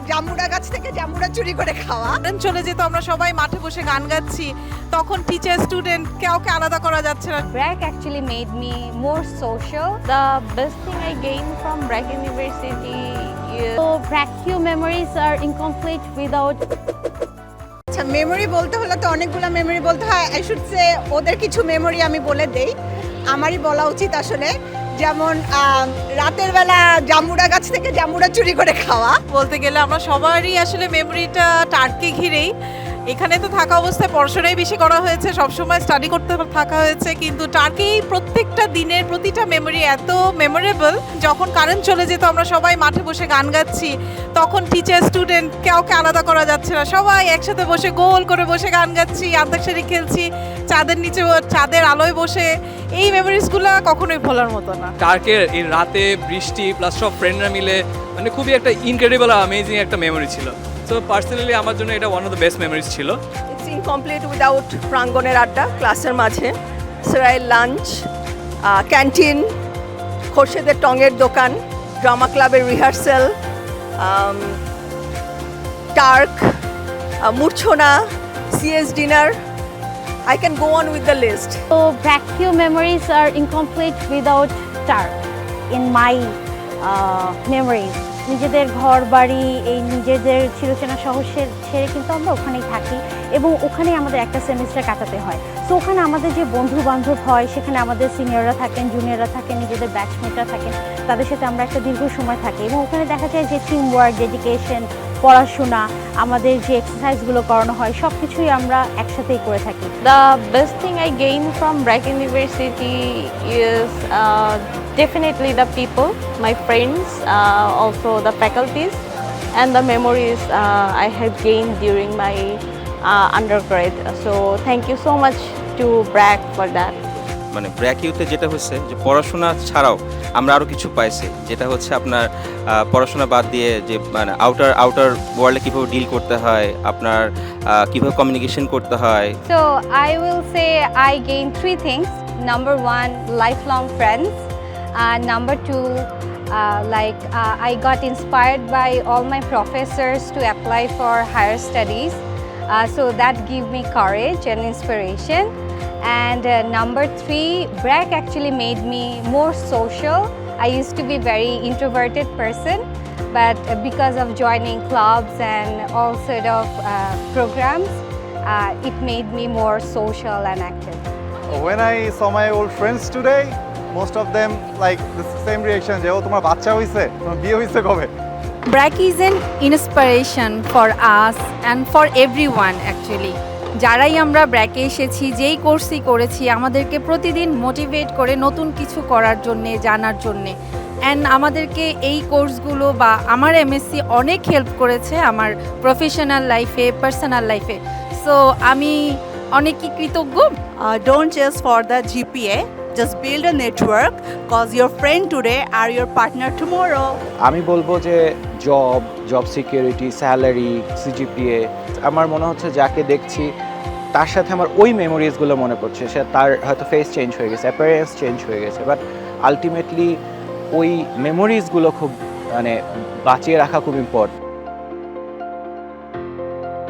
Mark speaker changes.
Speaker 1: জাম্বুরা গাছ থেকে জাম্বুরা চুরি করে খাওয়া।
Speaker 2: চলে যেত আমরা সবাই মাঠে বসে গান গাচ্ছি, তখন টিচার স্টুডেন্ট কাউকে আলাদা করা যাচ্ছে না।
Speaker 3: BRAC actually made me more social. The best thing I gained from BRAC University is so BRAC memories are incomplete without.
Speaker 1: আচ্ছা, মেমোরি বলতে হলে তো অনেকগুলো মেমোরি বলতে হয়। আই শুড সে ওদের কিছু মেমোরি আমি বলে দেই, আমারই বলা উচিত আসলে। যেমন রাতের বেলা জাম্বুরা গাছ থেকে জাম্বুরা চুরি করে খাওয়া।
Speaker 2: বলতে গেলে আমরা সবারই আসলে মেমোরিটা টার্ককে ঘিরেই। এখানে তো থাকা অবস্থায় পড়াশোনাই বেশি করা হয়েছে, সবসময় স্টাডি করতে থাকা হয়েছে, কিন্তু টার্কেই প্রত্যেকটা দিনের প্রতিটা মেমোরি এত মেমোরেবল। যখন কারেন্ট চলে যেত আমরা সবাই মাঠে বসে গান গাচ্ছি, তখন টিচার স্টুডেন্ট কাউকে আলাদা করা যাচ্ছে না, সবাই একসাথে বসে গোল করে বসে গান গাচ্ছি, আন্তাক্ষরী খেলছি, চাঁদের নিচে চাঁদের আলোয় বসে। এই মেমোরিজগুলো কখনোই ভোলার মতো না।
Speaker 4: টার্কের এই রাতে বৃষ্টি প্লাস সব ফ্রেন্ডরা মিলে মানে খুবই একটা ইনক্রেডিবল অ্যামেজিং একটা মেমোরি ছিল। তো পার্সোনালি আমার জন্য এটা one of the best memories ছিল।
Speaker 5: ইটস ইনকমপ্লিট উইদাউট প্রাঙ্গণের আড্ডা ক্লাসের মাঝে, সেরাইল লাঞ্চ, ক্যান্টিন, খোরশেদের টঙের দোকান, ড্রামা ক্লাবের রিহার্সেল, টার্ক, মূর্ছনা, CS dinner. I can go on with the list.
Speaker 3: So BRAC memories are incomplete without TARC in my memories. নিজেদের ঘর বাড়ি, এই নিজেদের চিরচেনা শহর ছেড়ে কিন্তু আমরা ওখানেই থাকি এবং ওখানেই আমাদের একটা সেমিস্টার কাটাতে হয়। সো ওখানে আমাদের যে বন্ধু বান্ধব হয়, সেখানে আমাদের সিনিয়ররা থাকেন, জুনিয়ররা থাকেন, নিজেদের ব্যাচমেটরা থাকেন, তাদের সাথে আমরা একটা দীর্ঘ সময় থাকি এবং ওখানে দেখা যায় যে টিম ওয়ার্ক, ডেডিকেশন, পড়াশোনা, আমাদের যে এক্সারসাইজগুলো করানো হয় সব কিছুই আমরা একসাথেই করে থাকি।
Speaker 6: The best thing I gained from BRAC University is definitely the people, my friends, also the faculties, and the memories I have gained during my undergrad. So thank you so much to BRAC for that.
Speaker 7: মানে ব্র্যাক ইউতে যেটা হচ্ছে যে পড়াশোনা ছাড়াও আমরা আরও কিছু পাইছি, যেটা হচ্ছে আপনার পড়াশোনা বাদ দিয়ে যে মানে আউটার ওয়ার্ল্ডে কীভাবে ডিল করতে হয়, আপনার কীভাবে কমিউনিকেশন করতে হয়।
Speaker 3: So I will say I gained three things. Number one, lifelong friends. Number two, I got inspired by all my professors to apply for higher studies. So that gave me courage and inspiration. And number three, BRAC actually made me more social. I used to be a very introverted person, but because of joining clubs and all sort of programs, it made me more social and active.
Speaker 8: When I saw my old friends today, most of them like the same reaction, যে ও তোমার বাচ্চা হইছে, তোমার বিয়ে হইছে কবে?
Speaker 9: BRAC is an inspiration for us and for everyone actually. যারাই আমরা ব্র্যাকে এসেছি, যেই কোর্সই করেছি, আমাদেরকে প্রতিদিন মোটিভেট করে নতুন কিছু করার জন্যে, জানার জন্যে। অ্যান্ড আমাদেরকে এই কোর্সগুলো বা আমার এমএসসি অনেক হেল্প করেছে আমার প্রফেশনাল লাইফে, পার্সোনাল লাইফে। সো আমি অনেকই কৃতজ্ঞ।
Speaker 2: Don't just for the GPA, just build a network, cause your friend today are your partner tomorrow.
Speaker 10: আমি বলবো যে জব সিকিউরিটি, স্যালারি, সিজিপিএ, আমার মনে হচ্ছে যাকে দেখছি তার সাথে আমার ওই মেমোরিজগুলো মনে পড়ছে। সে তার হয়তো ফেস চেঞ্জ হয়ে গেছে, অ্যাপিয়ারেন্স চেঞ্জ হয়ে গেছে, বাট আলটিমেটলি ওই মেমোরিজগুলো খুব মানে বাঁচিয়ে রাখা খুব ইম্পর্টেন্ট।